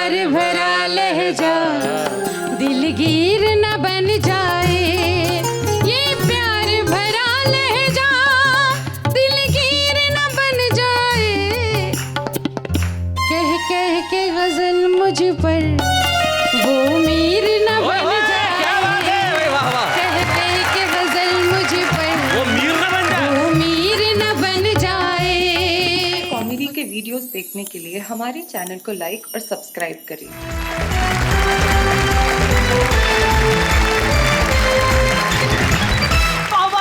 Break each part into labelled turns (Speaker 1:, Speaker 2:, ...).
Speaker 1: प्यार भरा लहजा दिलगीर न बन जाए, ये प्यार भरा लहजा दिलगीर न बन जाए। कह कह के गजल मुझ पर वो मीर न बन जाए, कह कह के गजल मुझ पर वो मीर न बन जाए।
Speaker 2: कॉमेडी के वीडियोस देखने के लिए हमारे चैनल को लाइक और सब्सक्राइब करें।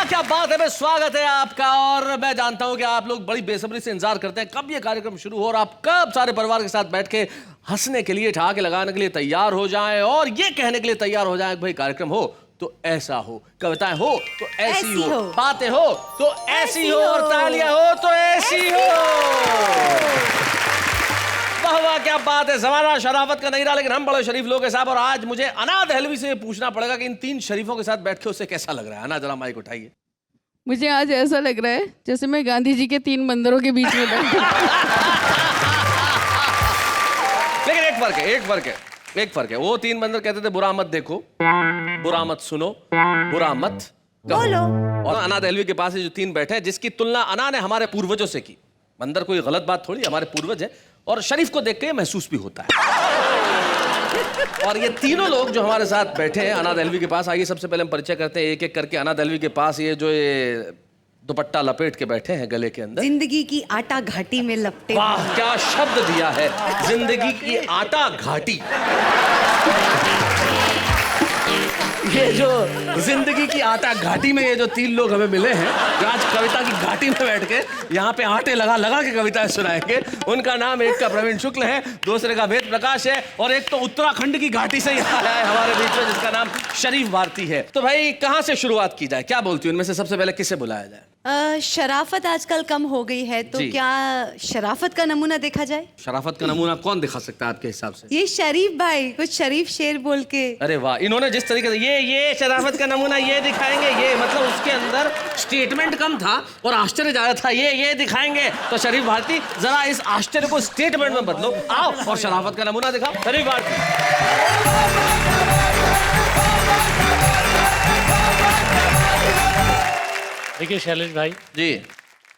Speaker 3: क्या बात है, मैं स्वागत है आपका। और मैं जानता हूं कि आप लोग बड़ी बेसब्री से इंतजार करते हैं कब ये कार्यक्रम शुरू हो और आप कब सारे परिवार के साथ बैठ के हंसने के लिए, ठहाके लगाने के लिए तैयार हो जाएं और ये कहने के लिए तैयार हो जाएं कि भाई कार्यक्रम हो तो ऐसा हो, कविताएं हो तो ऐसी हो, बातें हो तो ऐसी हो और तालियां हो तो ऐसी हो। वाह, क्या बात है। ज़माना शराफत का नहीं रहा, लेकिन हम बड़े शरीफ लोग हैं साहब। और आज मुझे अना दहलवी से पूछना पड़ेगा कि इन तीन शरीफों के साथ बैठ के उसे कैसा लग रहा है। अना, जरा माइक उठाइए।
Speaker 1: मुझे आज ऐसा लग रहा है जैसे मैं गांधी जी के 3 बंदरों के बीच में बैठी।
Speaker 3: लेकिन एक फर्क है। वो 3 बंदर कहते थे बुरा मत देखो, बुरा मत सुनो, बुरा मत बोलो। और अना दहलवी के पास ये जो 3 बैठे हैं, जिसकी तुलना अना ने हमारे पूर्वजों से की। बंदर कोई गलत बात थोड़ी, हमारे पूर्वज है और शरीफ को देख के महसूस भी होता है। और ये तीनों लोग जो हमारे साथ बैठे हैं अना दहलवी के पास, आइए सबसे पहले हम परिचय करते हैं एक एक करके। अना दहलवी के पास ये दुपट्टा लपेट के बैठे हैं गले के अंदर।
Speaker 4: जिंदगी की आटा घाटी में लपटे।
Speaker 3: वाह, क्या शब्द दिया है, जिंदगी की आटा घाटी। ये जो जिंदगी की आटा घाटी में ये जो 3 लोग हमें मिले हैं, जो आज कविता की घाटी में बैठ के यहाँ पे आटे लगा लगा के कविताएं सुनाएंगे, उनका नाम एक का प्रवीण शुक्ल है, दूसरे का वेद प्रकाश है और एक तो उत्तराखंड की घाटी से यहाँ आया है हमारे बीच में, जिसका नाम शरीफ भारती है। तो भाई कहाँ से शुरुआत की जाए, क्या बोलती हूँ, इनमें से सबसे पहले किसे बुलाया जाए?
Speaker 4: शराफत आजकल कम हो गई है, तो क्या शराफत का नमूना देखा जाए?
Speaker 3: शराफत का नमूना कौन दिखा सकता है आपके हिसाब से?
Speaker 4: ये शरीफ भाई कुछ शरीफ शेर बोल के।
Speaker 3: अरे वाह, इन्होंने जिस तरीके से ये शराफत का नमूना ये दिखाएंगे, ये मतलब उसके अंदर स्टेटमेंट कम था और आश्चर्य ज्यादा था। ये दिखाएंगे तो शरीफ भारती, जरा इस आश्चर्य को स्टेटमेंट में बदलो, आओ और शराफत का नमूना दिखाओ। शरीफ भारती।
Speaker 5: देखिए शैलेश भाई
Speaker 3: जी,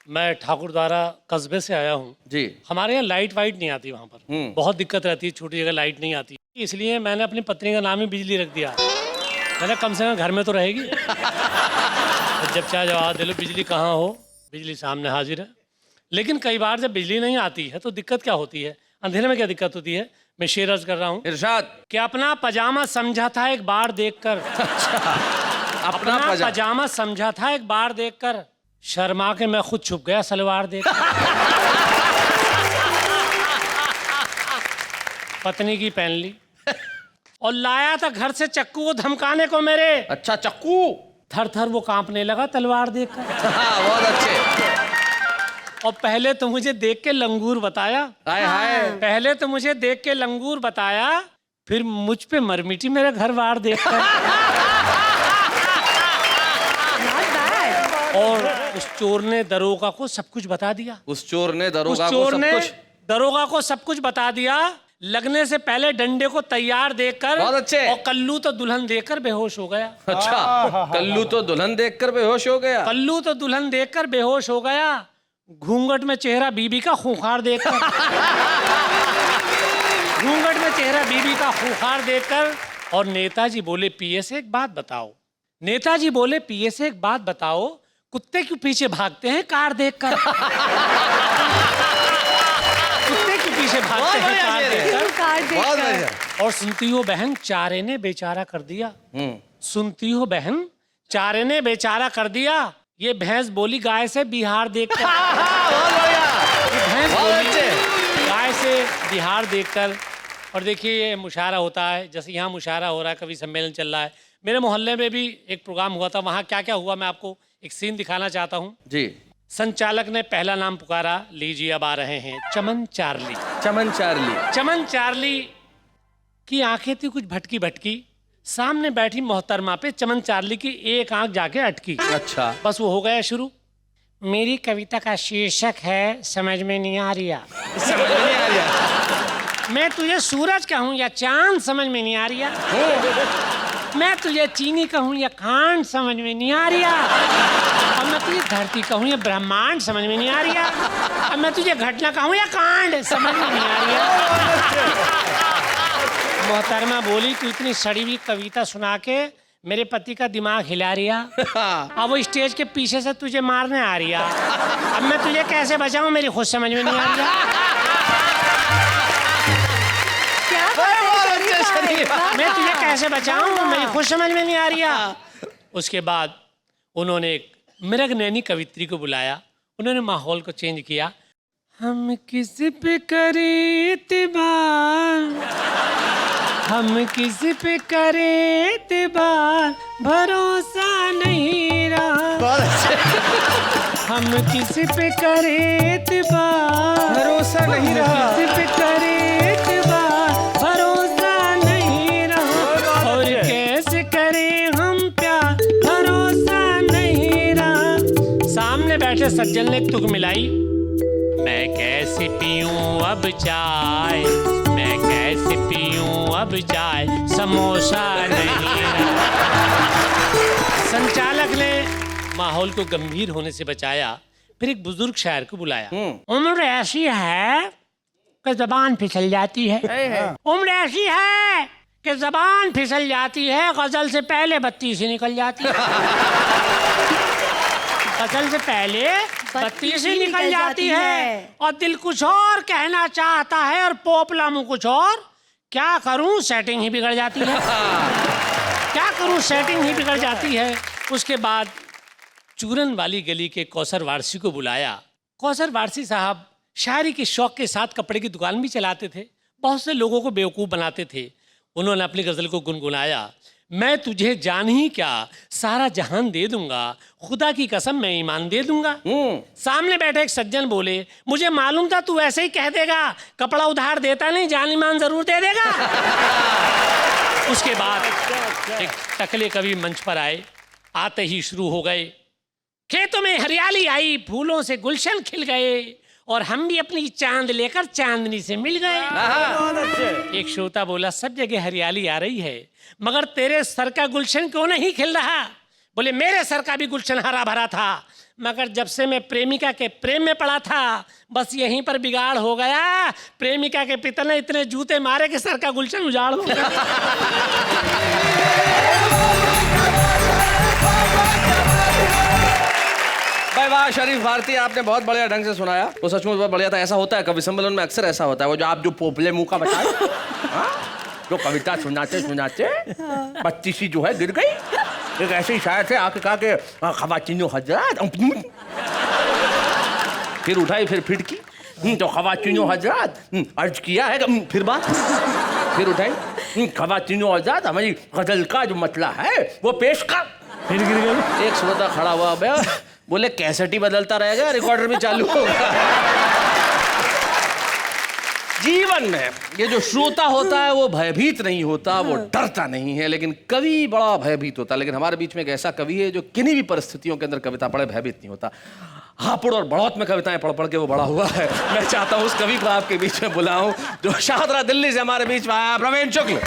Speaker 5: मैं ठाकुर द्वारा कस्बे से आया हूँ
Speaker 3: जी।
Speaker 5: हमारे यहाँ लाइट वाइट नहीं आती, वहाँ पर बहुत दिक्कत रहती है, छोटी जगह लाइट नहीं आती, इसलिए मैंने अपनी पत्नी का नाम ही बिजली रख दिया। मैंने कम से कम घर में तो रहेगी। तो जब चाहे जवाब दे लो, बिजली कहाँ हो, बिजली सामने हाजिर है। लेकिन कई बार जब बिजली नहीं आती है तो दिक्कत क्या होती है, अंधेरे में क्या दिक्कत होती है, मैं शेर अर्ज कर रहा हूँ।
Speaker 3: इरशाद।
Speaker 5: कि अपना पजामा समझा था एक बार देखकर। अपना पजामा समझा था एक बार देखकर, शर्मा के मैं खुद छुप गया सलवार देख। पत्नी की पहन ली और लाया था घर से चक्कू को धमकाने को मेरे।
Speaker 3: अच्छा, चक्कू?
Speaker 5: थर थर वो कांपने लगा तलवार देखकर।
Speaker 3: बहुत अच्छे।
Speaker 5: और पहले तो मुझे देख के लंगूर बताया,
Speaker 3: हाय हाय।
Speaker 5: पहले तो मुझे देख के लंगूर बताया, फिर मुझ पे मरमिटी मेरा घर बार देखकर। और उस चोर ने दरोगा को सब कुछ बता दिया।
Speaker 3: उस चोर ने
Speaker 5: दरोगा को सब कुछ बता दिया। लगने से पहले डंडे को तैयार देखकर।
Speaker 3: बहुत अच्छे।
Speaker 5: और कल्लू तो दुल्हन देखकर बेहोश हो गया।
Speaker 3: अच्छा, कल्लू तो दुल्हन देखकर बेहोश हो गया।
Speaker 5: कल्लू तो दुल्हन देखकर बेहोश हो गया, घूंघट में चेहरा बीबी का खूंखार देखकर। घूंघट में चेहरा बीबी का खूंखार देखकर। और नेताजी बोले पीए से एक बात बताओ, नेताजी बोले पीए से एक बात बताओ, कुत्ते क्यों पीछे भागते हैं कार देखकर? कुत्ते क्यों पीछे भागते हैं कार देखकर? और सुनती हो बहन, चारे ने बेचारा कर दिया। सुनती हो बहन, चारे ने बेचारा कर दिया, ये भैंस बोली गाय से बिहार देखकर। भैंस बोली गाय से बिहार देखकर। और देखिए ये मुशायरा होता है, जैसे यहाँ मुशायरा हो रहा है, कवि सम्मेलन चल रहा है। मेरे मोहल्ले में भी एक प्रोग्राम हुआ था, वहाँ क्या क्या हुआ मैं आपको एक सीन दिखाना चाहता हूँ
Speaker 3: जी।
Speaker 5: संचालक ने पहला नाम पुकारा, लीजिए अब आ रहे हैं चमन चार्ली।
Speaker 3: चमन चार्ली।
Speaker 5: चमन चार्ली की आंखें थी कुछ भटकी भटकी, सामने बैठी मोहतरमा पे चमन चार्ली की एक आंख जाके अटकी।
Speaker 3: अच्छा,
Speaker 5: बस वो हो गया शुरू। मेरी कविता का शीर्षक है समझ में नहीं आ रहा।
Speaker 3: समझ में नहीं आ रहा।
Speaker 5: मैं तुझे सूरज कहूँ या चांद समझ में नहीं आ रही है। मैं तुझे चीनी कहूँ या खांड समझ में नहीं आ रही है। अब मैं तुझे धरती कहूँ या ब्रह्मांड समझ में नहीं आ रही है। अब मैं तुझे घटना कहूँ या कांड समझ में नहीं आ रही है। मोहतरमा बोली, तू इतनी सड़ी हुई कविता सुना के मेरे पति का दिमाग हिला रही है। अब वो स्टेज के पीछे से तुझे मारने आ रही है। अब मैं तुझे कैसे बचाऊं, मेरी खुद समझ में नहीं आ रही है। मैं तुझे कैसे बचाऊं, मेरी खुद समझ में नहीं आ रही है। उसके बाद उन्होंने एक मृग नैनी कवित्री को बुलाया। उन्होंने माहौल को चेंज किया। हम किस पे करें इत्तेबार, हम किस पे करें इत्तेबार, भरोसा नहीं रहा। हम किस पे करें इत्तेबार, भरोसा नहीं रहा। किस पे करें इत्तेबार, भरोसा नहीं रहा। और कैसे करें हम प्यार, भरोसा नहीं रहा। सामने बैठे सज्जन ने एक तुक मिलाई। मैं कैसे पीऊं अब चाय, मैं कैसे पीऊं अब चाय, समोसा नहीं रहा। संचालक ने माहौल को गंभीर होने से बचाया। फिर एक बुजुर्ग शायर को बुलाया। उम्र ऐसी है कि जबान फिसल जाती है। उम्र ऐसी है कि जबान फिसल जाती है, गजल से पहले बत्ती से निकल जाती है। गजल से पहले बत्ती से निकल जाती है और दिल कुछ और कहना चाहता है और पोपला मुंह कुछ और। क्या करूं, सेटिंग ही बिगड़ जाती है। क्या करूं, सेटिंग ही बिगड़ जाती है। उसके बाद चूरन वाली गली के कौसर वारसी को बुलाया। कौसर वारसी साहब शायरी के शौक के साथ कपड़े की दुकान भी चलाते थे। बहुत से लोगों को बेवकूफ़ बनाते थे। उन्होंने अपनी गजल को गुनगुनाया। मैं तुझे जान ही क्या सारा जहान दे दूंगा, खुदा की कसम मैं ईमान दे दूंगा। सामने बैठे एक सज्जन बोले, मुझे मालूम था तू ऐसे ही कह देगा, कपड़ा उधार देता नहीं, जान ईमान जरूर दे देगा। उसके बाद एक टकले कवि मंच पर आए। आते ही शुरू हो गए, खेतों में हरियाली आई, फूलों से गुलशन खिल गए और हम भी अपनी चांद लेकर चांदनी से मिल गए। एक श्रोता बोला, सब जगह हरियाली आ रही है मगर तेरे सर का गुलशन क्यों नहीं खिल रहा? बोले, मेरे सर का भी गुलशन हरा भरा था मगर जब से मैं प्रेमिका के प्रेम में पड़ा था बस यहीं पर बिगाड़ हो गया। प्रेमिका के पिता ने इतने जूते मारे कि सर का गुलशन उजाड़ हो गया।
Speaker 3: भाई वाह शरीफ भारती, आपने बहुत बढ़िया ढंग से सुनाया। वो सचमुच बहुत बढ़िया था। ऐसा होता है कवि सम्मेलन में, अक्सर ऐसा होता है। वो जो आप जो पोपले मुंह का बताए, जो कविता सुनाते सुनाते बत्ती सी जो है गिर गई। एक ऐसे ही शायर थे, आके कहा के खवातीनो हजरात, फिर उठाई फिर फिटकी तो खवातीनो हजरात अर्ज किया है, फिर बात फिर उठाई खवातीनो हजरात, हमारी गजल का जो मतला है वो पेश कर, फिर गिर गई। एक श्रोता खड़ा हुआ, बोले कैसेट ही बदलता रहेगा, रिकॉर्डर भी चालू होगा। जीवन में ये जो श्रोता होता है वो भयभीत नहीं होता, वो डरता नहीं है, लेकिन कवि बड़ा भयभीत होता है। लेकिन हमारे बीच में एक ऐसा कवि है जो किन्हीं भी परिस्थितियों के अंदर कविता पढ़े भयभीत नहीं होता। हापुड़ और बढ़ौत में कविताएं पढ़ पढ़ के वो बड़ा हुआ है। मैं चाहता हूँ उस कवि को आपके बीच में बुलाऊं जो शाहदरा दिल्ली से हमारे बीच में आया, प्रवीण शुक्ल।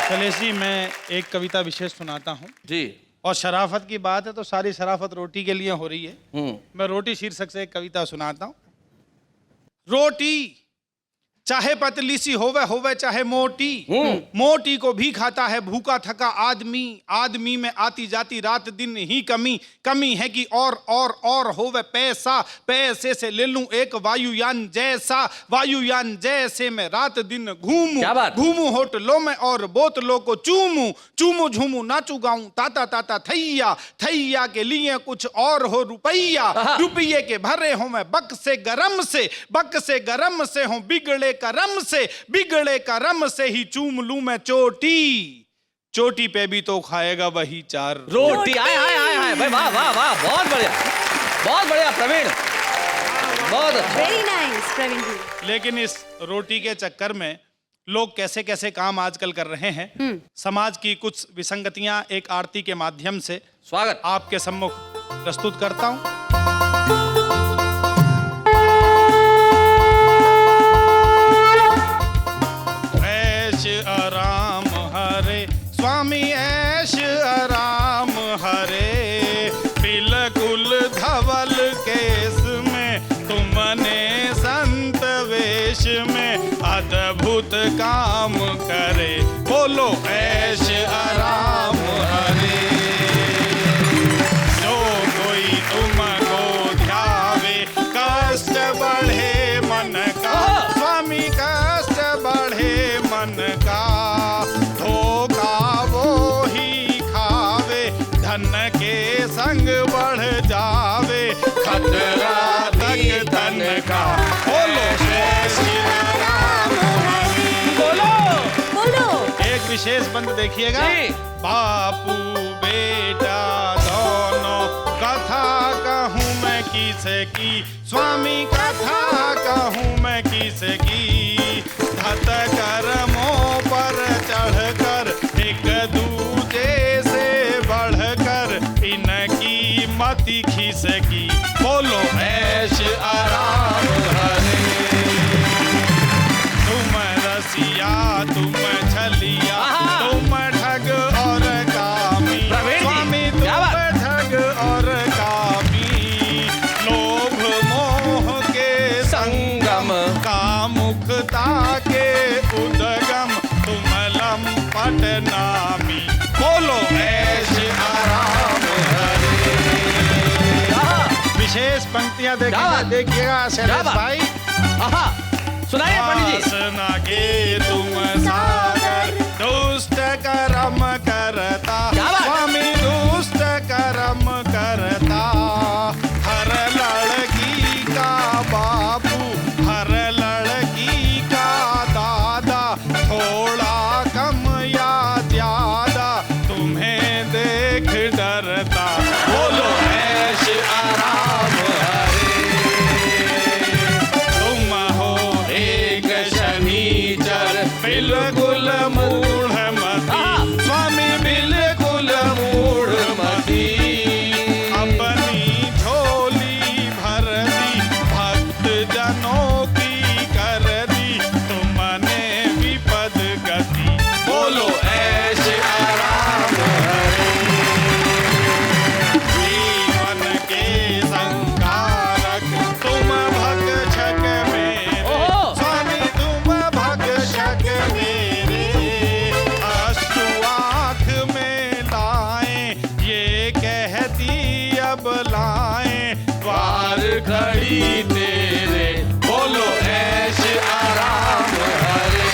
Speaker 6: शैलेश जी, मैं एक कविता विशेष सुनाता हूँ
Speaker 3: जी।
Speaker 6: और शराफत की बात है तो सारी शराफत रोटी के लिए हो रही है। मैं रोटी शीर्षक से एक कविता सुनाता हूँ। रोटी चाहे पतली सी होवे चाहे मोटी, मोटी को भी खाता है भूखा थका आदमी। आदमी में आती जाती रात दिन ही कमी, कमी है कि और होवे पैसा, पैसे से ले लूं एक वायुयान जैसा, वायुयान जैसे मैं रात दिन घूमूं होटलों में और बोतलों को चूमूं झूमूं नाचू गाऊं ताता ताता थैया, थैया के लिए कुछ और हो रुपैया, रुपये के भरे हो मैं बक से गरम से हूं बिगड़े करम से ही चूम लूं मैं चोटी पे भी तो खाएगा वही चार
Speaker 3: रोटी। आए भाई, वाह वाह वाह, बहुत बढ़िया प्रवीण, बहुत अच्छा।
Speaker 4: वेरी नाइस प्रवीण जी।
Speaker 6: लेकिन इस रोटी के चक्कर में लोग कैसे कैसे काम आजकल कर रहे हैं। समाज की कुछ विसंगतियां एक आरती के माध्यम से
Speaker 3: स्वागत
Speaker 6: आपके सम्मुख प्रस्तुत करता हूं। ऐश आराम हरे स्वामी ऐश आराम हरे, बिल्कुल धवल केस में तुमने संत वेश में अद्भुत काम करे, बोलो ऐश आराम हरे। जो कोई तुमको ध्यावे कष्ट बढ़े मन का, स्वामी कष्ट बढ़े मन का, धोखा वो ही खावे धन के संग बढ़ जावे, खतरा तक धन का, बोलो जय श्री राम हरि।
Speaker 3: बोलो
Speaker 4: बोलो।
Speaker 6: एक विशेष बंद देखिएगा,
Speaker 3: जी।
Speaker 6: बापू बेटा दोनों कथा कहूँ मैं किसे की, स्वामी कथा कहूँ मैं किसे की, धत कर्मों पर चढ़कर एक दूजे से बढ़कर इनकी मति खिसकी, बोलो ऐश आराम हरे। तुम रसिया तुम छलिया तुम ठग और कामी,
Speaker 3: प्रवीण जी,
Speaker 6: स्वामी तुम
Speaker 3: क्या बात?
Speaker 6: ठग और कामी, लोभ मोह के संगम कामुकता के उद्गम, तुम लंपट नामी, बोलो ऐश आराम हरे। विशेष पंक्तियां
Speaker 3: क्या बात?
Speaker 6: देखिएगा
Speaker 3: क्या
Speaker 6: शैलेश
Speaker 3: बात?
Speaker 6: भाई।
Speaker 3: आहा, सुनाइए पंडित जी।
Speaker 6: वासना के तुम सागर दुष्ट कर्म करता,
Speaker 3: क्या बात?
Speaker 6: स्वामी दुष्ट कर्म करता, हर लड़की का बापू हर लड़की का दादा, थोड़ा कम या ज्यादा तुम्हें देख डरता, बोलो ऐश आराम हरे। तुम हो एक शनिचर बिल्कुल मूढ़मती, स्वामी बिल्कुल मूढ़मती, अपनी झोली भर दी भक्त जनों की कर दी तुमने विपद गति, बोलो ऐश आराम हरे। जीवन के संकारक तुम भक्षक मेरे,
Speaker 3: ओहो।
Speaker 6: स्वामी तुम भक्षक मेरे, अश्रु आँख में लाए ये कहती अब लाए, द्वार खड़ी तेरे, बोलो ऐश आराम हरे।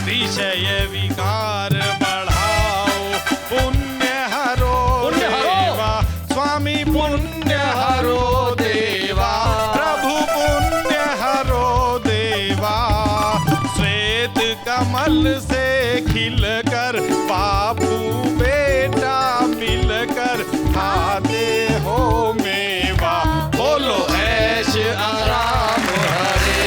Speaker 6: विषय विकार बढ़ाओ पुण्य हरो
Speaker 3: पुण्य हरो।
Speaker 6: देवा, स्वामी पुण्य हरो देवा, प्रभु पुण्य हरो देवा, श्वेत कमल से खिलकर बापू बेटा मिलकर खाते हो मेवा, बोलो ऐश आराम हरे।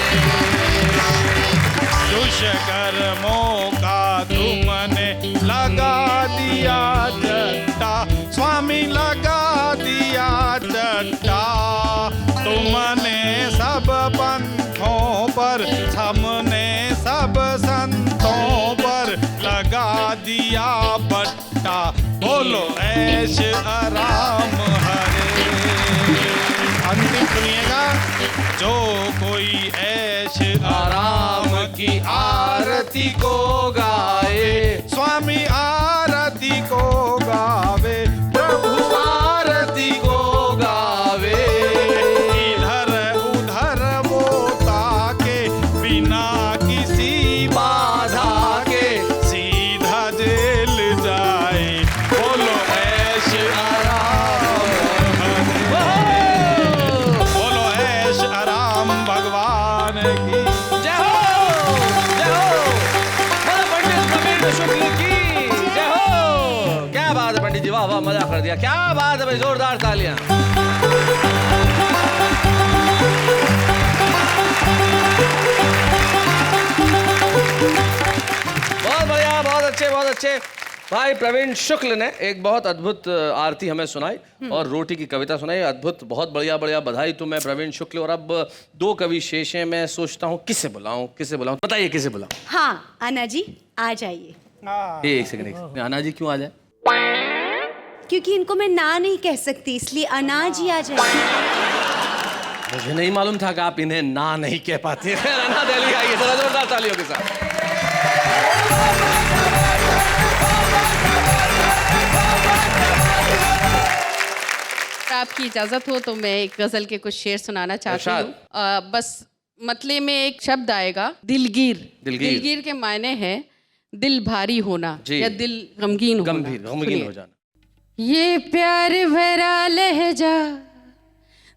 Speaker 6: दुष्कर्मों का तुमने लगा दिया चट्टा, स्वामी लगा दिया चट्टा, तुमने सब पंथों पर हमने सब संतों पर लगा दिया बट्टा, बोलो ऐश आराम हरे। अंतिम सुनिएगा, जो कोई ऐश आराम की आरती को गाए, स्वामी आरती को गावे, प्रभु आरती को गावे, इधर उधर वो ताके बिना किसी बाधा के सीधा जेल जाए, बोलो ऐश आराम हरे। बोलो ऐश आराम भगवान की
Speaker 3: जय हो, जय हो। बोलो पंडित कबीर शुक्ल की जय हो। क्या बात है पंडित जी, वाह वाह, मजा कर दिया, क्या बात है भाई, जोरदार तालियां। बहुत बढ़िया, बहुत अच्छे, बहुत अच्छे। भाई प्रवीण शुक्ल ने एक बहुत अद्भुत आरती हमें सुनाई और रोटी की कविता सुनाई। अद्भुत, बहुत बढ़िया बढ़िया, बधाई तुम्हें प्रवीण शुक्ल। और अब दो कवि शेष हैं, मैं सोचता हूँ किसे बुलाऊं, बताइए किसे बुलाऊं।
Speaker 4: हाँ अन्ना जी आ जाइए।
Speaker 3: एक सेकंड, आना जी क्यों आ जाए?
Speaker 4: क्योंकि इनको मैं ना नहीं कह सकती, इसलिए अन्ना जी आ जाइए।
Speaker 3: मुझे नहीं मालूम था कि आप इन्हें ना नहीं कह पाती हैं। अन्ना दहलवी आइए, जरा जोरदार तालियों के साथ।
Speaker 1: आपकी इजाजत हो तो मैं एक गजल के कुछ शेर सुनाना चाहती हूँ। बस मतले में एक शब्द आएगा, दिलगीर। दिलगीर के मायने है दिल भारी होना या दिल गमगीन
Speaker 3: हो जाना।
Speaker 1: ये प्यार भरा लहजा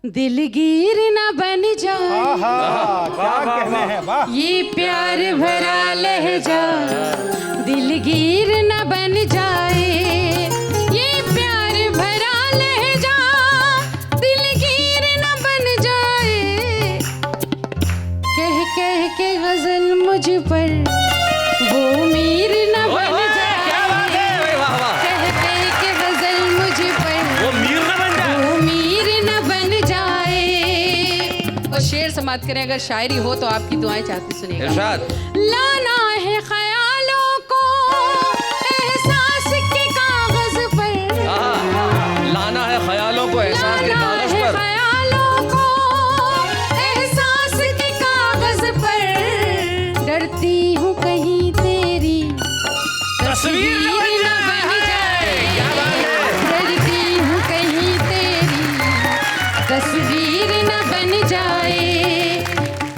Speaker 1: दिलगीर न बन जाए।
Speaker 6: क्या कहने हैं, वाह।
Speaker 1: ये प्यार भरा लहजा दिलगीर न बन जाए। ये प्यार भरा लहजा दिलगीर न बन जाए। कह कह के गजल मुझ पर वो मीर न बन जाए। कह कह के गजल मुझ पर वो मीर न बन जाए। और शेर समाप्त करें, अगर शायरी हो तो आपकी दुआएं चाहती सुनिएगा। लाना है ख्यालों को एहसास के कागज पर।
Speaker 3: लाना है ख्यालों को एहसास के कागज पर।
Speaker 1: ख्यालों को एहसास के कागज पर। डरती हूँ कहीं तेरी तस्वीर न बन जाए। डरती हूँ कहीं तेरी तस्वीर न बन जाए।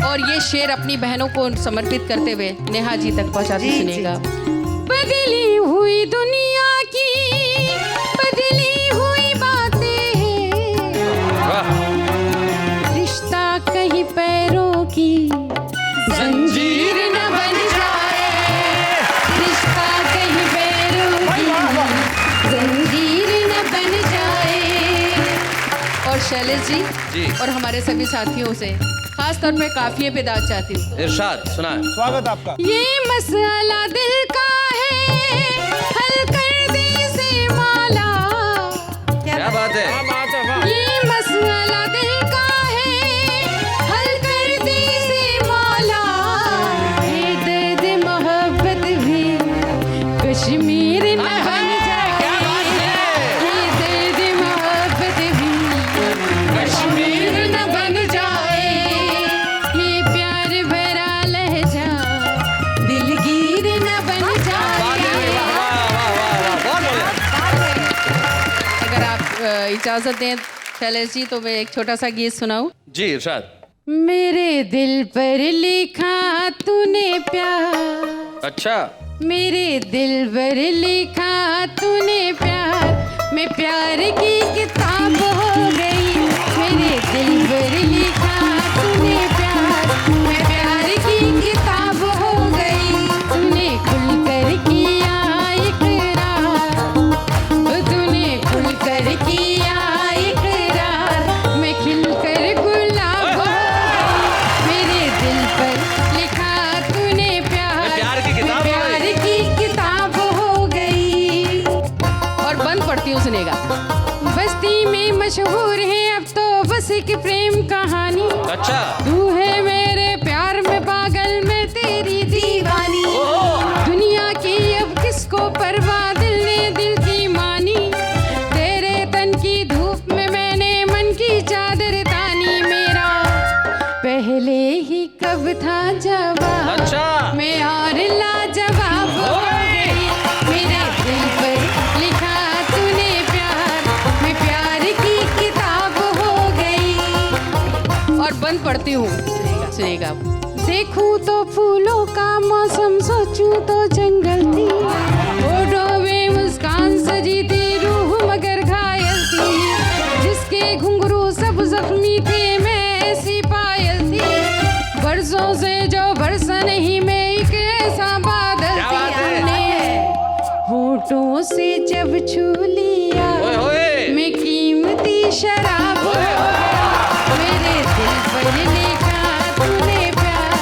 Speaker 1: और ये शेर अपनी बहनों को समर्पित करते हुए नेहा जी तक पहुंचाती सुनेगा। बदली हुई दुनिया की बदली हुई बातें हैं। रिश्ता कहीं पैरों की जंजीर न बन जाए। रिश्ता कहीं पैरों की जंजीर न बन जाए। और शैलेश जी और हमारे सभी साथियों से खास तौर पे काफिये पे दाद चाहती हूँ।
Speaker 3: इरशाद सुनाए।
Speaker 6: स्वागत आपका।
Speaker 1: ये मसला दिल का है, हल कर दे से माला।
Speaker 3: क्या बात है?
Speaker 1: ये मसला दिल का है, हल कर दे से माला। ये दर्द मोहब्बत भी कश्मीर न बन जाए। ये दर्द मोहब्बत भी कश्मीर न बन जाए। ये प्यार भरा लहजा दिलगीर न बन जाए। अगर आप इजाजत दें शैलेश जी तो मैं एक छोटा सा गीत सुनाऊं।
Speaker 3: जी इरशाद।
Speaker 1: मेरे दिल पर लिखा तूने प्यार।
Speaker 3: अच्छा।
Speaker 1: मेरे दिल पर लिखा तूने प्यार। मैं प्यार की किताब हो गई। मेरे दिल पर लिखा तूने प्यार। मैं प्यार की किताब हो गई। तूने खुलकर किया इकरार। तूने खुलकर किया इकरार। मैं खिलकर गुलाब हो गई। मेरे दिल पर लिखा तूने प्यार।
Speaker 3: प्यार की किताब हो गई।
Speaker 1: प्यार की किताब हो गई। और बंद पड़ती हूँ सुनेगा। बस्ती में मशहूर है अब तो बस एक प्रेम कहानी।
Speaker 3: अच्छा।
Speaker 1: तू है मेरे प्यार में पागल, मैं तेरी दीवानी। दुनिया की अब किसको परवाह, दिल ने दिल की मानी। तेरे तन की धूप में मैंने मन की चादर तानी। मेरा पहले ही कब था जवाब।
Speaker 3: अच्छा।
Speaker 1: मैं और लाजवाब हो गई। मेरे दिल पर लिखा तूने प्यार। मैं प्यार की किताब हो गई। और बंद पढ़ती हूँ सुनेगा। देखूं तो फूलों का मौसम, सोचूं तो जंगल थी। होठों में मुस्कान सजी थी, रूह मगर घायल थी। जिसके घुंघरू सब जख्मी थे, मैं ऐसी पायल थी। बरसों से जो बरसा नहीं, मैं एक ऐसा बादल थी। होठों से जब छू लिया, मैं कीमती शराब हो गई। मेरे दिल पर लिखा तूने प्यार।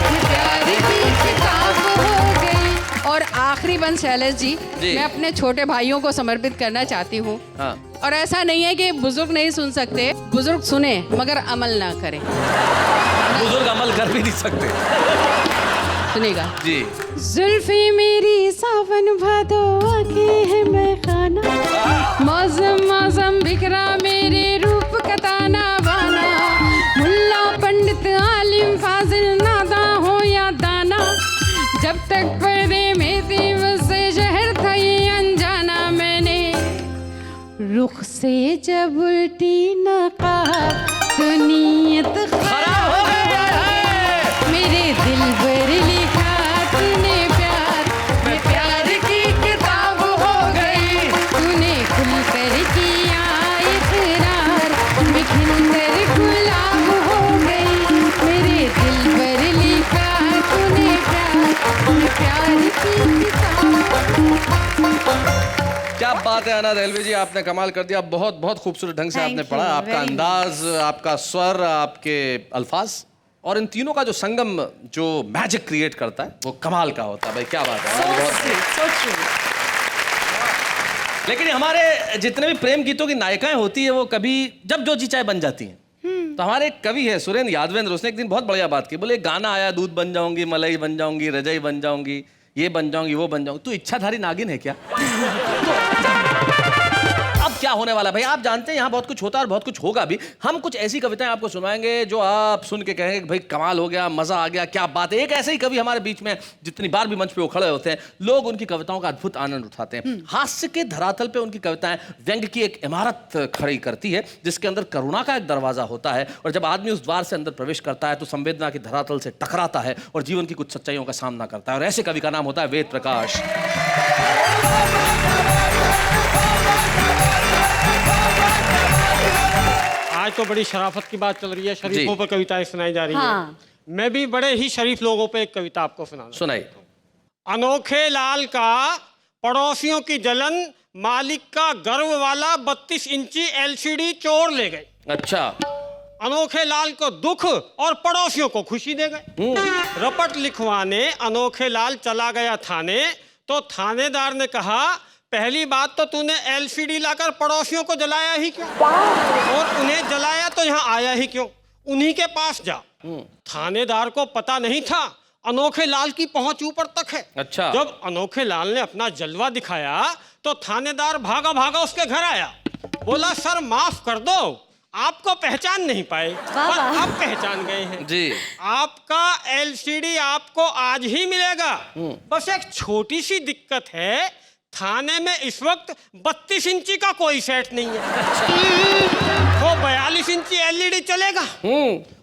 Speaker 1: मैं प्यार की किताब हो गई। और आखिरी बंद शैलेश जी,
Speaker 3: जी।
Speaker 1: मैं अपने छोटे भाइयों को समर्पित करना चाहती हूँ।
Speaker 3: हाँ।
Speaker 1: और ऐसा नहीं है कि बुजुर्ग नहीं सुन सकते, बुजुर्ग सुने मगर अमल ना करें।
Speaker 3: बुजुर्ग अमल कर भी नहीं सकते।
Speaker 1: सुनेगा
Speaker 3: जी।
Speaker 1: जुल्फी मेरी सावन भादो आंखें हैं मैं खाना, मौसम मौसम बिखरा मेरे रूप का ताना बाना, मुल्ला पंडित आलिम फाजिल नादा हो या दाना, जब तक पर्दे में थी मुझसे शहर था ये अनजाना, मैंने रुख से जब उल्टी नकाब तो नीयत खराब हो गई, मेरे दिल पर लिखा तूने प्यार, मैं प्यार की किताब हो गई, तूने खुल कर किया इकरार, मैं खिल कर गुलाब हो गई, मेरे दिल पर लिखा तूने प्यार, मैं प्यार की किताब।
Speaker 3: क्या बात है अनाथ एलवी जी, आपने कमाल कर दिया। बहुत बहुत खूबसूरत ढंग से
Speaker 4: Thank
Speaker 3: आपने
Speaker 4: you,
Speaker 3: पढ़ा। आपका
Speaker 4: very
Speaker 3: अंदाज, आपका स्वर, आपके अल्फाज और इन तीनों का जो संगम जो मैजिक क्रिएट करता है वो कमाल का होता है। भाई क्या बात है। बहुत लेकिन हमारे जितने भी प्रेम गीतों की नायिकाएं होती है वो कभी जब जो जी चाहे बन जाती हैं। तो हमारे एक कवि है सुरेंद्र यादवेंद्र, उसने एक दिन बहुत बढ़िया बात की। बोले गाना आया, दूध बन जाऊंगी, मलाई बन जाऊंगी, रजाई बन जाऊंगी, ये बन जाऊंगी, वो बन जाऊंगी। तू इच्छाधारी नागिन है क्या? अब क्या होने वाला भाई, आप जानते हैं यहाँ बहुत कुछ होता है और बहुत कुछ होगा भी। हम कुछ ऐसी कविताएं आपको सुनाएंगे जो आप सुन के कहेंगे कि भाई कमाल हो गया, मजा आ गया, क्या बात है। एक ऐसे ही कवि हमारे बीच में जितनी बार भी मंच पे वो खड़े होते हैं, लोग उनकी कविताओं का अद्भुत आनंद उठाते हैं। हास्य के धरातल पे उनकी कविताएं व्यंग की एक इमारत खड़ी करती है जिसके अंदर करुणा का एक दरवाजा होता है, और जब आदमी उस द्वार से अंदर प्रवेश करता है तो संवेदना के धरातल से टकराता है और जीवन की कुछ सच्चाइयों का सामना करता है। और ऐसे कवि का नाम होता है वेद प्रकाश।
Speaker 7: आज तो बड़ी शराफत की बात चल रही है, शरीफों
Speaker 3: जी।
Speaker 7: पर कविताएं सुनाई जा रही
Speaker 4: हाँ।
Speaker 7: हैं। मैं भी बड़े ही शरीफ लोगों पे एक कविता आपको सुनाना।
Speaker 3: सुनाई।
Speaker 7: अनोखे लाल का पड़ोसियों की जलन, मालिक का गर्व वाला 32 इंची LCD चोर ले गए।
Speaker 3: अच्छा।
Speaker 7: अनोखे लाल को दुख और पड़ोसियों को खुशी दे गए। रपट लिखवाने अनोखे लाल चला गया थाने, तो थानेदार ने कहा पहली बात तो तूने LCD लाकर पड़ोसियों को जलाया ही क्यों, और उन्हें जलाया तो यहाँ आया ही क्यों, उन्हीं के पास जा। थानेदार को पता नहीं था अनोखे लाल की पहुंच ऊपर तक है।
Speaker 3: अच्छा।
Speaker 7: जब अनोखे लाल ने अपना जलवा दिखाया तो थानेदार भागा भागा उसके घर आया। बोला सर माफ कर दो, आपको पहचान नहीं पाए पर अब पहचान गए हैं
Speaker 3: जी।
Speaker 7: आपका LCD आपको आज ही मिलेगा, बस एक छोटी सी दिक्कत है, थाने में इस वक्त 32 इंची का कोई सेट नहीं है, तो 42 इंची LED चलेगा।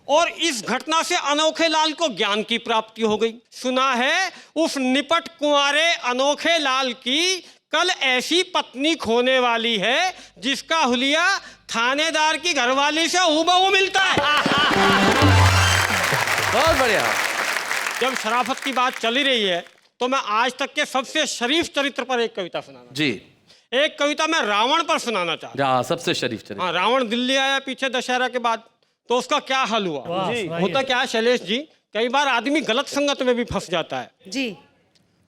Speaker 7: और इस घटना से अनोखे लाल को ज्ञान की प्राप्ति हो गई। सुना है उस निपट कुंवारे अनोखे लाल की कल ऐसी पत्नी खोने वाली है जिसका हुलिया थानेदार की घरवाली से हूबहू मिलता है।
Speaker 3: बहुत बढ़िया।
Speaker 7: जब शराफत की बात चली रही है तो मैं आज तक के सबसे शरीफ चरित्र पर एक कविता सुनाना।
Speaker 3: जी।
Speaker 7: एक कविता मैं रावण पर सुनाना चाहता हूं।
Speaker 3: हाँ, सबसे शरीफ चरित्र।
Speaker 7: हाँ, रावण दिल्ली आया पीछे दशहरा के बाद, तो उसका क्या हाल हुआ। होता क्या है शैलेश जी, कई बार आदमी गलत संगत में भी फंस जाता है।
Speaker 4: जी।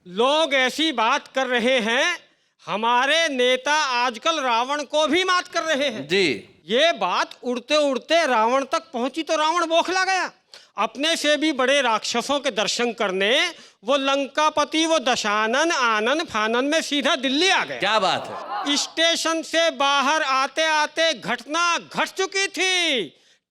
Speaker 7: लोग ऐसी बात कर रहे हैं, हमारे नेता आजकल रावण को भी मात कर रहे हैं।
Speaker 3: जी।
Speaker 7: ये बात उड़ते उड़ते रावण तक पहुंची तो रावण बौखला गया। अपने से भी बड़े राक्षसों के दर्शन करने वो लंकापति, वो दशानन, आनन फानन में सीधा दिल्ली आ गए।
Speaker 3: क्या बात है।
Speaker 7: स्टेशन से बाहर आते आते घटना घट चुकी थी,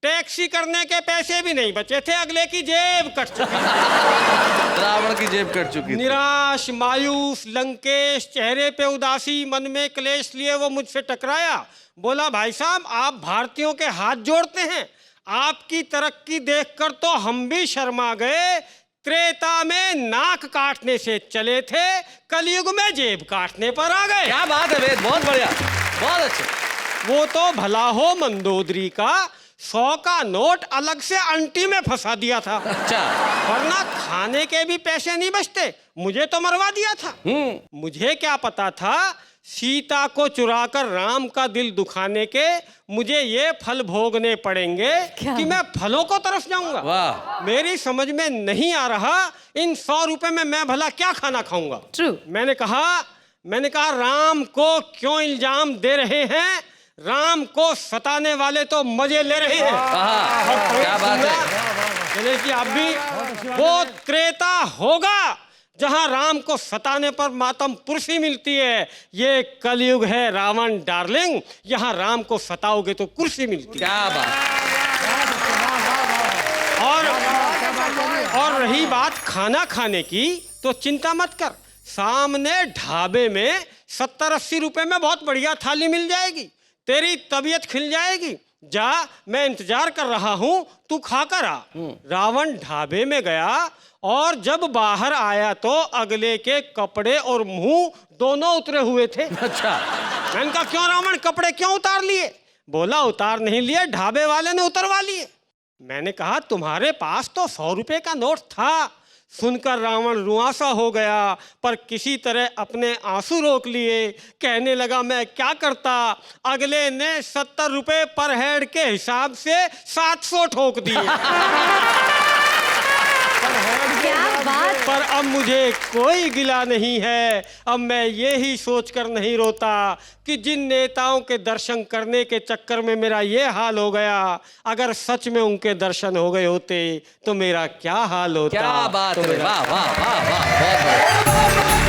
Speaker 7: टैक्सी करने के पैसे भी नहीं बचे थे, अगले की जेब कट चुकी थी।
Speaker 3: रावण की जेब कट चुकी थी।
Speaker 7: निराश, मायूस, लंकेश, चेहरे पे उदासी, मन में क्लेश लिए वो मुझसे टकराया। बोला भाई साहब आप भारतीयों के हाथ जोड़ते हैं, आपकी तरक्की देखकर तो हम भी शर्मा गए। त्रेता में नाक काटने से चले थे, कलयुग में जेब काटने पर आ गए।
Speaker 3: क्या बात है वेद, बहुत बढ़िया, बहुत अच्छे।
Speaker 7: वो तो भला हो मंदोदरी का 100 का नोट अलग से अंटी में फंसा दिया था।
Speaker 3: अच्छा।
Speaker 7: वरना खाने के भी पैसे नहीं बचते, मुझे तो मरवा दिया था। मुझे क्या पता था सीता को चुराकर राम का दिल दुखाने के मुझे ये फल भोगने पड़ेंगे कि मैं फलों को तरफ जाऊंगा।
Speaker 3: वाह।
Speaker 7: मेरी समझ में नहीं आ रहा इन 100 रुपए में मैं भला क्या खाना खाऊंगा।
Speaker 4: True.
Speaker 7: मैंने कहा राम को क्यों इल्जाम दे रहे हैं? राम को सताने वाले तो मजे ले रहे हैं।
Speaker 3: क्या बात है।
Speaker 7: गणेश जी, आप भी वो त्रेता होगा जहां राम को सताने पर मातम पुरुषी मिलती है। ये कलयुग है रावण डार्लिंग, यहाँ राम को सताओगे तो कुर्सी मिलती है।
Speaker 3: क्या बात।
Speaker 7: और रही बात खाना खाने की, तो चिंता मत कर, सामने ढाबे में 70-80 रुपए में बहुत बढ़िया थाली मिल जाएगी, तेरी तबीयत खिल जाएगी। जा, मैं इंतजार कर रहा हूं, तू खाकर आ। रावण ढाबे में गया और जब बाहर आया तो अगले के कपड़े और मुंह दोनों उतरे हुए थे।
Speaker 3: अच्छा।
Speaker 7: मैंने कहा क्यों रावण, कपड़े क्यों उतार लिए? बोला उतार नहीं लिए, ढाबे वाले ने उतरवा लिए। मैंने कहा तुम्हारे पास तो 100 रुपए का नोट था। सुनकर रावण रुआंसा हो गया, पर किसी तरह अपने आंसू रोक लिए। कहने लगा मैं क्या करता, अगले ने 70 रुपए पर हेड के हिसाब से 700 ठोक दिए।
Speaker 4: क्या बात।
Speaker 7: पर अब मुझे कोई गिला नहीं है। अब मैं ये ही सोचकर नहीं रोता कि जिन नेताओं के दर्शन करने के चक्कर में मेरा ये हाल हो गया, अगर सच में उनके दर्शन हो गए होते तो मेरा क्या हाल होता।
Speaker 3: क्या बात
Speaker 7: तो
Speaker 3: है।
Speaker 7: मेरा-
Speaker 3: वाह वाह वाह वाह, बहुत बढ़िया।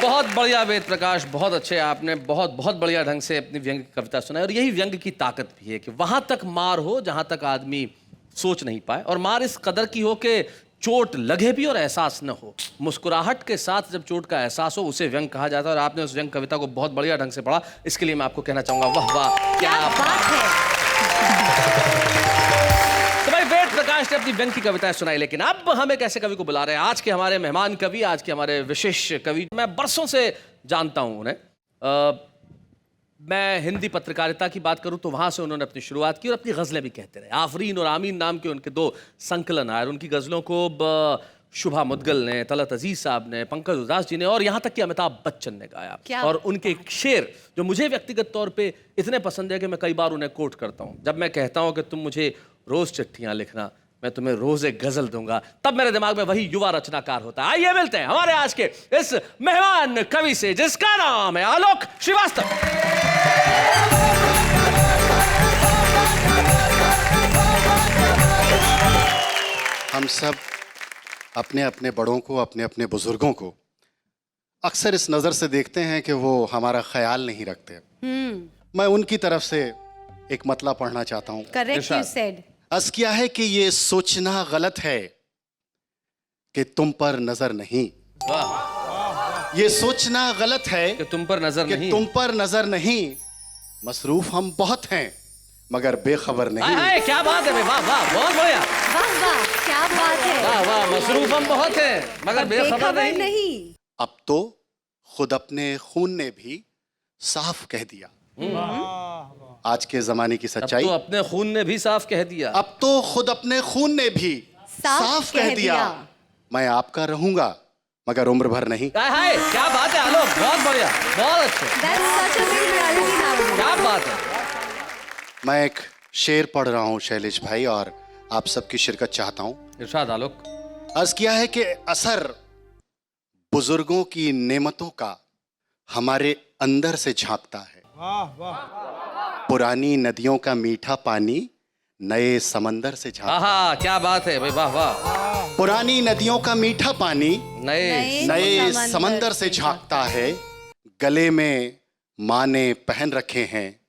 Speaker 3: बहुत बढ़िया वेद प्रकाश, बहुत अच्छे। आपने बहुत बहुत बढ़िया ढंग से अपनी व्यंग की कविता सुनाई। और यही व्यंग की ताकत भी है कि वहां तक मार हो जहां तक आदमी सोच नहीं पाए, और मार इस कदर की हो कि चोट लगे भी और एहसास न हो। मुस्कुराहट के साथ जब चोट का एहसास हो उसे व्यंग कहा जाता है। और आपने उस व्यंग कविता को बहुत बढ़िया ढंग से पढ़ा, इसके लिए मैं आपको कहना चाहूंगा वाह वाह, क्या
Speaker 4: बात है।
Speaker 3: तो भाई वेद प्रकाश ने अपनी व्यंग की कविताएं सुनाई, लेकिन अब हम एक ऐसे कवि को बुला रहे हैं, आज के हमारे मेहमान कवि, आज के हमारे विशेष कवि। मैं बरसों से जानता हूं उन्हें। मैं हिंदी पत्रकारिता की बात करूं तो वहां से उन्होंने अपनी शुरुआत की और अपनी गजलें भी कहते रहे। आफरीन और आमीन नाम के उनके 2 संकलन आए और उनकी गजलों को शुभा मुदगल ने, तलत अजीज साहब ने, पंकज उदास जी ने और यहाँ तक कि अमिताभ बच्चन ने गाया। और उनके एक शेर जो मुझे व्यक्तिगत तौर पे इतने पसंद है कि मैं कई बार उन्हें कोट करता हूँ। जब मैं कहता हूँ कि तुम मुझे रोज चिट्ठियां लिखना, मैं तुम्हें रोज एक गजल दूंगा, तब मेरे दिमाग में वही युवा रचनाकार होता है। आइए मिलते हैं हमारे आज के इस मेहमान कवि से, जिसका नाम है आलोक श्रीवास्तव।
Speaker 8: हम सब अपने अपने बड़ों को, अपने अपने बुजुर्गों को अक्सर इस नज़र से देखते हैं कि वो हमारा ख्याल नहीं रखते। मैं उनकी तरफ से एक मतलब पढ़ना चाहता हूँ।
Speaker 4: Correct you said.
Speaker 8: अर्ज किया है कि ये सोचना गलत है कि तुम पर नजर नहीं।
Speaker 3: वाह।
Speaker 8: ये सोचना गलत है
Speaker 3: कि तुम पर नजर
Speaker 8: कि
Speaker 3: नहीं।
Speaker 8: तुम पर नजर नहीं। मसरूफ हम बहुत हैं मगर बेखबर नहीं।
Speaker 3: हाय, क्या बात है। वाह वाह, बहुत बढ़िया।
Speaker 4: वाह वाह, क्या बात है।
Speaker 3: वाह वाह, मसरूफ हम बहुत हैं मगर बेखबर नहीं।
Speaker 8: अब तो खुद अपने खून ने भी साफ कह दिया। आज के जमाने की सच्चाई।
Speaker 3: अब तो अपने खून ने भी साफ कह दिया।
Speaker 8: अब तो खुद अपने खून ने भी साफ कह दिया, मैं आपका रहूंगा मगर उम्र भर नहीं।
Speaker 3: हाय, क्या बात है आलोक, बहुत बढ़िया, बहुत अच्छे।
Speaker 4: That's such a big reality now.
Speaker 3: क्या बात है।
Speaker 8: मैं एक शेर पढ़ रहा हूँ शैलेश भाई, और आप सबकी शिरकत चाहता हूँ।
Speaker 3: इरशाद आलोक।
Speaker 8: अर्ज किया है कि असर बुजुर्गों की नेमतों का हमारे अंदर से झांकता है। पुरानी नदियों का मीठा पानी नए समंदर से झांकता है।
Speaker 3: आहा, क्या बात है भाई, वाह वाह।
Speaker 8: पुरानी नदियों का मीठा पानी
Speaker 3: नए
Speaker 8: नए समंदर से झांकता है। गले में माँ ने पहन रखे हैं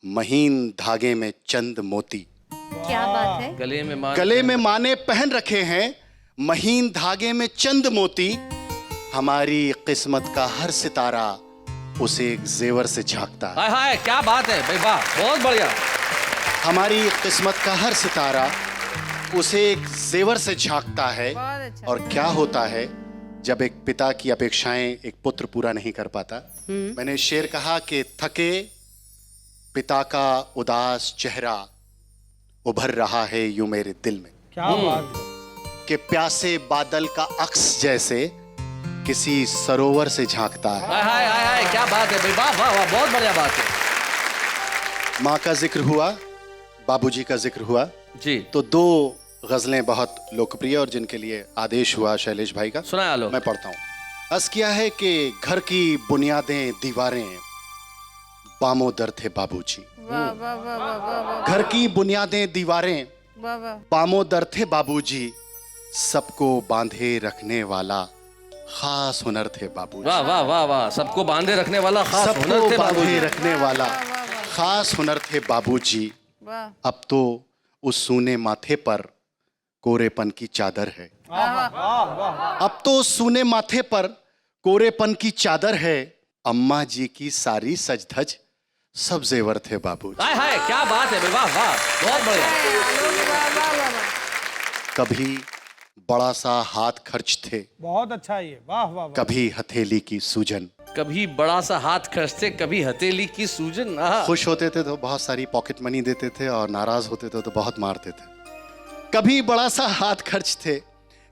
Speaker 8: महीन धागे में चंद मोती।
Speaker 4: क्या बात है।
Speaker 8: गले में माँ ने पहन रखे हैं महीन धागे में चंद मोती। हमारी किस्मत का हर सितारा उसे एक जेवर से झांकता है।
Speaker 3: हाय हाय, क्या बात है भाई, वाह, बहुत बढ़िया।
Speaker 8: हमारी किस्मत का हर सितारा उसे एक जेवर से झांकता है। और क्या होता है जब एक पिता की अपेक्षाएं एक पुत्र पूरा नहीं कर पाता। मैंने शेर कहा कि थके पिता का उदास चेहरा उभर रहा है यूं मेरे दिल में।
Speaker 6: क्या बात है।
Speaker 8: कि प्यासे बादल का अक्स जैसे किसी सरोवर से झांकता है।
Speaker 3: हाय हाय हाय हाय, क्या बात है भाई, वाह वाह वाह, बहुत बढ़िया बात है।
Speaker 8: माँ का जिक्र हुआ, बाबूजी का जिक्र हुआ,
Speaker 3: जी
Speaker 8: तो दो गजलें बहुत लोकप्रिय और जिनके लिए आदेश हुआ शैलेश भाई का,
Speaker 3: सुनाया लो।
Speaker 8: मैं पढ़ता हूँ। अर्ज किया है कि घर की बुनियादें दीवारें बामो दर थे बाबूजी। घर की बुनियादें दीवारें बामो दर थे बाबूजी, सबको बांधे रखने वाला खास हुनर थे बाबूजी।
Speaker 3: वाह वाह वाह वाह, सबको बांधे रखने वाला खास हुनर
Speaker 8: सबको
Speaker 3: थे
Speaker 8: बांधे
Speaker 3: बाबूजी।
Speaker 8: रखने वाला खास हुनर थे बाबूजी। अब तो उस सूने माथे पर कोरेपन की चादर है। अब तो उस सूने माथे पर कोरेपन की चादर है। अम्मा जी की सारी सजधज सब जेवर थे बाबूजी।
Speaker 3: हाय हाय, क्या बात है, वाह वाह, बहुत बढ़िया।
Speaker 8: कभी बड़ा सा हाथ खर्च थे,
Speaker 6: बहुत अच्छा ये, वाह वाह वाह।
Speaker 8: कभी हथेली की सूजन।
Speaker 3: कभी बड़ा सा हाथ खर्चते, कभी हथेली की सूजन। आहा।
Speaker 8: खुश होते थे तो बहुत सारी पॉकेट मनी देते थे और नाराज होते थे तो बहुत मारते थे। कभी बड़ा सा हाथ खर्च थे,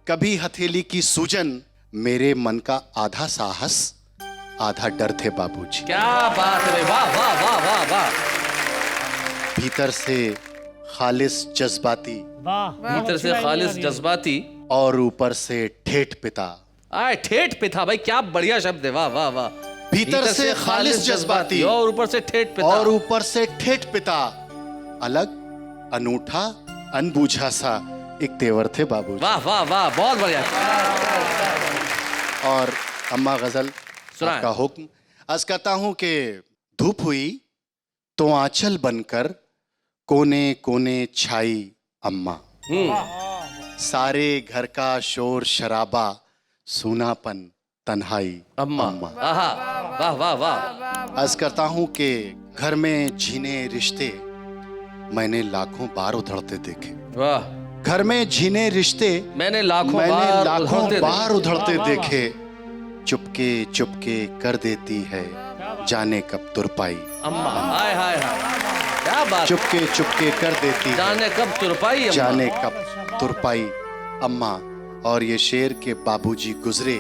Speaker 8: कभी हथेली की सूजन। मेरे मन का आधा साहस आधा डर थे बाबूजी।
Speaker 3: क्या बात है, वाह वाह वाह वाह वाह।
Speaker 8: भीतर से खालिस जज्बाती
Speaker 5: वाह,
Speaker 3: भीतर से खालिस जज्बाती
Speaker 8: और ऊपर से ठेठ पिता।
Speaker 3: आए ठेठ पिता, भाई क्या बढ़िया शब्द है, वाह वाह वाह।
Speaker 8: भीतर से खालिस जज्बाती
Speaker 3: और ऊपर से ठेठ पिता।
Speaker 8: और ऊपर से ठेठ पिता। अलग अनूठा अनबूझा सा एक तेवर थे बाबूजी।
Speaker 3: वाह वाह वाह, बहुत बढ़िया।
Speaker 8: और अम्मा गजल
Speaker 3: सुनाएं।
Speaker 8: आपका हुक्म। अर्ज करता हूं कि धूप हुई तो आंचल बनकर कोने कोने छाई अम्मा। सारे घर का शोर शराबा सूनापन तन्हाई
Speaker 3: अम्मा। आहा, वाह वाह वाह।
Speaker 8: अर्ज करता हूं कि घर में झीने रिश्ते मैंने लाखों बार उधड़ते देखे।
Speaker 3: वाह,
Speaker 8: घर में झीने रिश्ते
Speaker 3: मैंने लाखों
Speaker 8: बार उधड़ते देखे। चुपके चुपके कर देती है जाने कब तुरपाई
Speaker 3: अम्मा। हाय हाय हाय, क्या बात।
Speaker 8: चुपके चुपके कर देती है
Speaker 3: जाने कब तुरपाई अम्मा।
Speaker 8: जाने कब तुरपाई अम्मा। और ये शेर के बाबूजी गुजरे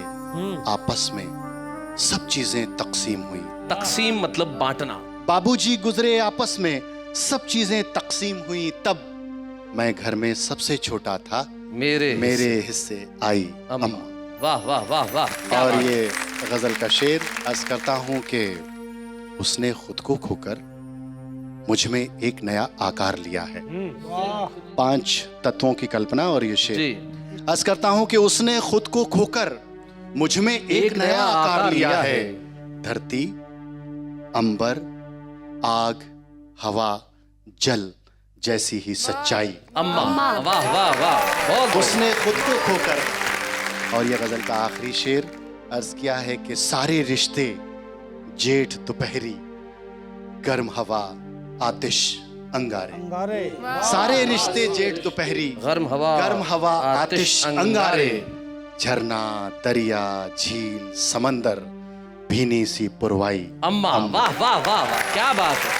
Speaker 8: आपस में सब चीजें तकसीम हुई।
Speaker 3: तकसीम मतलब बांटना।
Speaker 8: बाबूजी गुजरे आपस में सब चीजें तकसीम हुई। तब मैं घर में सबसे छोटा था,
Speaker 3: मेरे
Speaker 8: हिस्से आई
Speaker 3: अम्मा।
Speaker 8: अम्मा।
Speaker 3: वाह वाह वाह वाह, क्या
Speaker 8: और
Speaker 3: बात।
Speaker 8: ये गजल का शेर अर्ज करता हूं कि उसने खुद को खोकर मुझ में एक नया आकार लिया है। 5 तत्वों की कल्पना और ये शेर
Speaker 3: जी।
Speaker 8: अर्ज करता हूं कि उसने खुद को खोकर मुझ में एक नया आकार लिया है। धरती, अंबर, आग, हवा, जल जैसी ही सच्चाई
Speaker 3: अम्मा। वाह वाह वाह, बहुत
Speaker 8: उसने खुद को खोकर। और यह गजल का आखिरी शेर अर्ज किया है कि सारे रिश्ते जेठ दोपहरी गर्म हवा आतिश अंगारे। सारे रिश्ते जेठ दोपहरी
Speaker 3: गर्म हवा
Speaker 8: आतिश अंगारे। झरना, दरिया, झील, समंदर, भीनी सी पुरवाई
Speaker 3: अम्मा। वाह वाह वाह वाह, क्या बात है,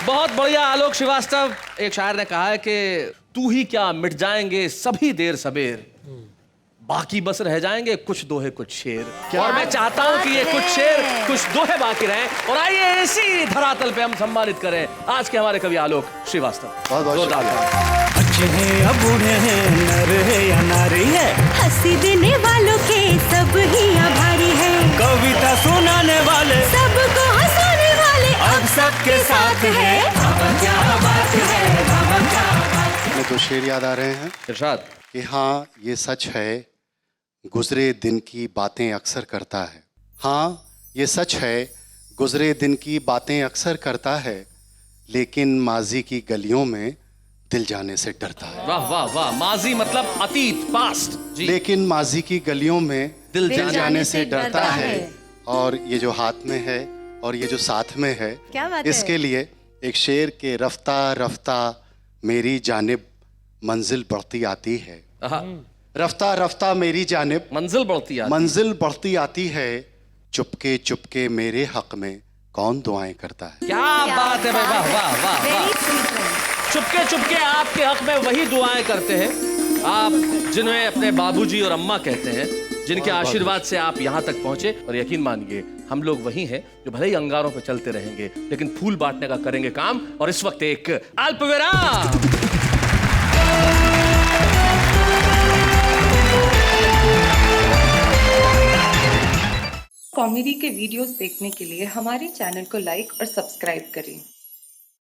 Speaker 3: बहुत बढ़िया। आलोक श्रीवास्तव, एक शायर ने कहा है कि तू ही क्या मिट जाएंगे सभी देर सबेर, बाकी बस रह जाएंगे कुछ दोहे कुछ शेर। और मैं चाहता हूं कि ये कुछ शेर कुछ दोहे बाकी रहें। और आइए इसी धरातल पे हम सम्मानित करें आज के हमारे कवि आलोक श्रीवास्तव।
Speaker 8: बहुत बहुत
Speaker 3: जोरदार
Speaker 8: शुक्रिया।
Speaker 3: तालियां।
Speaker 9: अच्छे हैं या बूढ़े हैं, नर है या नारी है,
Speaker 4: हंसी देने वालों के सब ही आभारी है।
Speaker 9: कविता सुनाने वाले
Speaker 4: सबको हंसाने वाले
Speaker 9: अब सबके साथ है। क्या बात है, क्या बात।
Speaker 8: हमें 2 शेर याद आ रहे हैं
Speaker 3: इरशाद।
Speaker 8: कि हाँ ये सच है गुजरे दिन की बातें अक्सर करता है। हाँ ये सच है गुजरे दिन की बातें अक्सर करता है, लेकिन माजी की गलियों में दिल जाने से डरता है।
Speaker 3: वाह वाह वाह, माजी मतलब अतीत, पास्ट जी।
Speaker 8: लेकिन माजी की गलियों में
Speaker 3: दिल
Speaker 8: जाने से डरता है। और ये जो हाथ में है और ये जो साथ में है,
Speaker 4: क्या बात है?
Speaker 8: इसके लिए एक शेर के रफ्ता रफ्ता मेरी जानिब मंजिल बढ़ती आती है। रफ्ता रफ्ता मेरी जानिब
Speaker 3: मंजिल बढ़ती है।
Speaker 8: मंजिल बढ़ती आती है। चुपके चुपके मेरे हक में कौन दुआएं करता है।
Speaker 3: क्या बात है भाई, वाह वाह वाह वाह। चुपके चुपके आपके हक में वही दुआएं करते हैं आप जिन्हें अपने बाबूजी और अम्मा कहते हैं, जिनके आशीर्वाद से आप यहाँ तक पहुंचे, और यकीन मानिए हम लोग वही हैं जो भले ही अंगारों पे चलते रहेंगे लेकिन फूल बांटने का करेंगे काम। और इस वक्त एक अल्पविराम।
Speaker 2: कॉमेडी के वीडियोस देखने के लिए हमारे चैनल को लाइक और सब्सक्राइब करें।